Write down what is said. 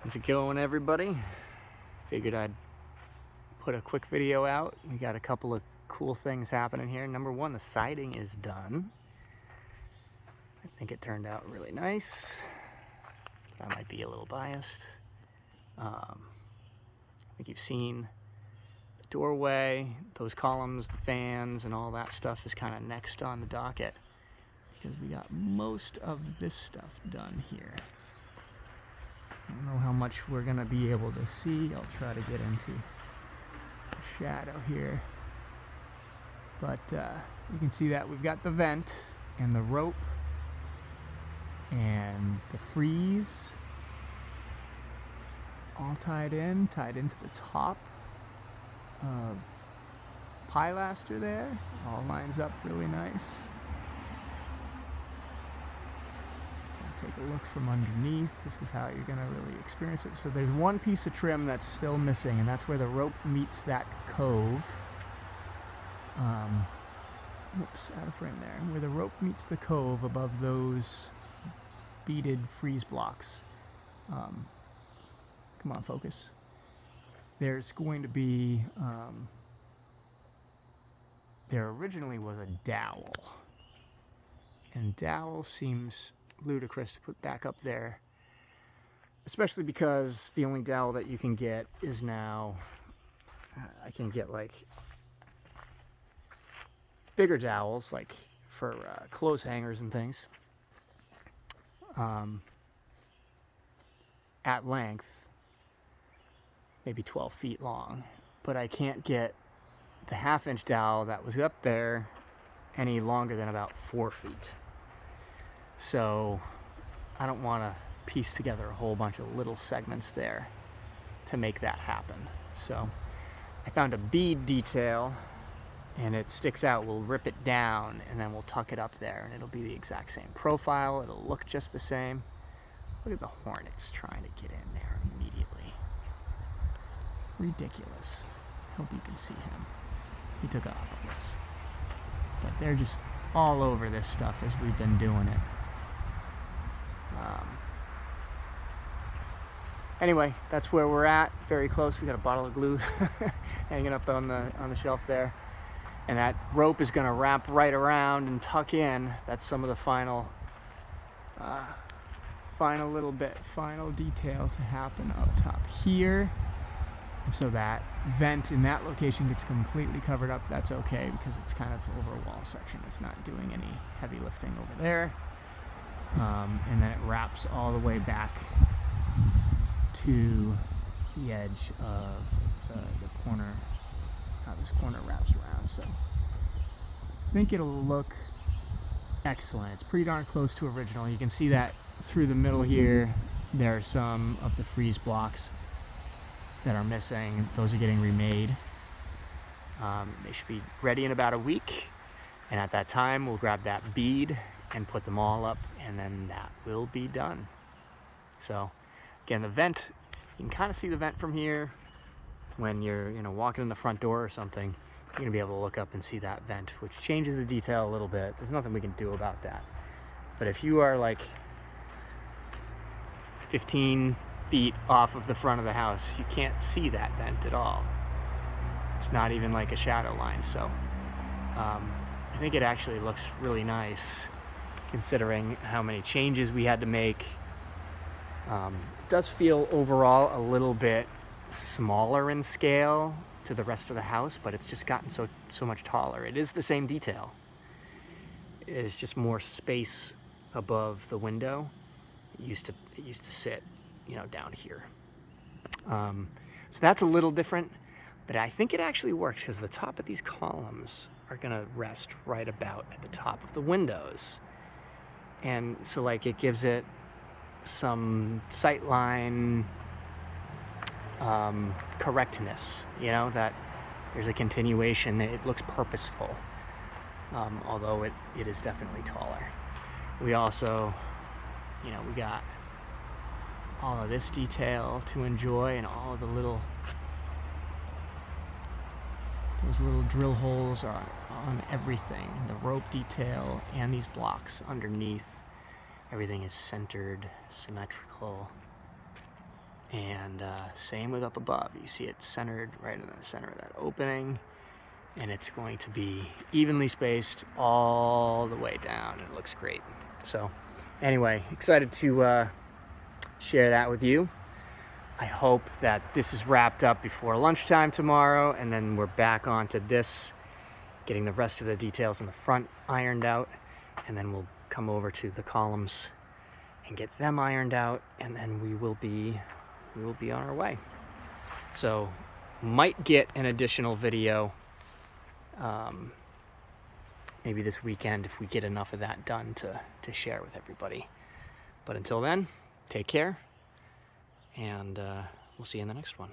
How's it going, everybody? Figured I'd put a quick video out. We got a couple of cool things happening here. Number one, the siding is done. I think it turned out really nice. I might be a little biased. I think you've seen the doorway, those columns, the fans, and all that stuff is kind of next on the docket because we got most of this stuff done here. I don't know how much we're gonna be able to see. I'll try to get into the shadow here. But you can see that we've got the vent and the rope and the frieze all tied into the top of pilaster there. All lines up really nice. Take a look from underneath. This is how you're gonna really experience it. So there's one piece of trim that's still missing, and that's where the rope meets that cove. Oops, out of frame there. Where the rope meets the cove above those beaded frieze blocks. Come on, focus. There's going to be, there originally was a dowel. And dowel seems ludicrous to put back up there, especially because the only dowel that you can get is now, I can get like bigger dowels, like for clothes hangers and things, at length, maybe 12 feet long, but I can't get the 1/2-inch dowel that was up there any longer than about 4 feet. So I don't want to piece together a whole bunch of little segments there to make that happen. So I found a bead detail, and it sticks out. We'll rip it down and then we'll tuck it up there, and it'll be the exact same profile. It'll look just the same. Look at the hornets trying to get in there immediately. Ridiculous. Hope you can see him. He took off, I guess. But they're just all over this stuff as we've been doing it. Anyway, that's where we're at. Very close. We got a bottle of glue hanging up on the shelf there, and that rope is going to wrap right around and tuck in. That's some of the final detail to happen up top here. And so that vent in that location gets completely covered up. That's okay because it's kind of over a wall section. It's not doing any heavy lifting over there. And then it wraps all the way back to the edge of the corner, how this corner wraps around. So I think it'll look excellent. It's pretty darn close to original. You can see that through the middle here. There are some of the frieze blocks that are missing. Those are getting remade. They should be ready in about a week. And at that time, we'll grab that bead and put them all up, and then that will be done. So again, the vent, you can kind of see the vent from here. When you're walking in the front door or something, you're gonna be able to look up and see that vent, which changes the detail a little bit. There's nothing we can do about that. But if you are like 15 feet off of the front of the house, you can't see that vent at all. It's not even like a shadow line. So I think it actually looks really nice considering how many changes we had to make. It does feel overall a little bit smaller in scale to the rest of the house, but it's just gotten so much taller. It is the same detail. It's just more space above the window. It used to sit, down here. So that's a little different, but I think it actually works because the top of these columns are gonna rest right about at the top of the windows. And so it gives it some sightline correctness, that there's a continuation. It looks purposeful, although it is definitely taller. We also, we got all of this detail to enjoy, and all of those little drill holes are on everything. The rope detail and these blocks underneath. Everything is centered, symmetrical. And same with up above. You see it centered right in the center of that opening, and it's going to be evenly spaced all the way down. It looks great. So anyway, excited to share that with you. I hope that this is wrapped up before lunchtime tomorrow, and then we're back onto this, getting the rest of the details in the front ironed out, and then we'll come over to the columns and get them ironed out, and then we will be on our way. So might get an additional video maybe this weekend if we get enough of that done to share with everybody. But until then, take care, and we'll see you in the next one.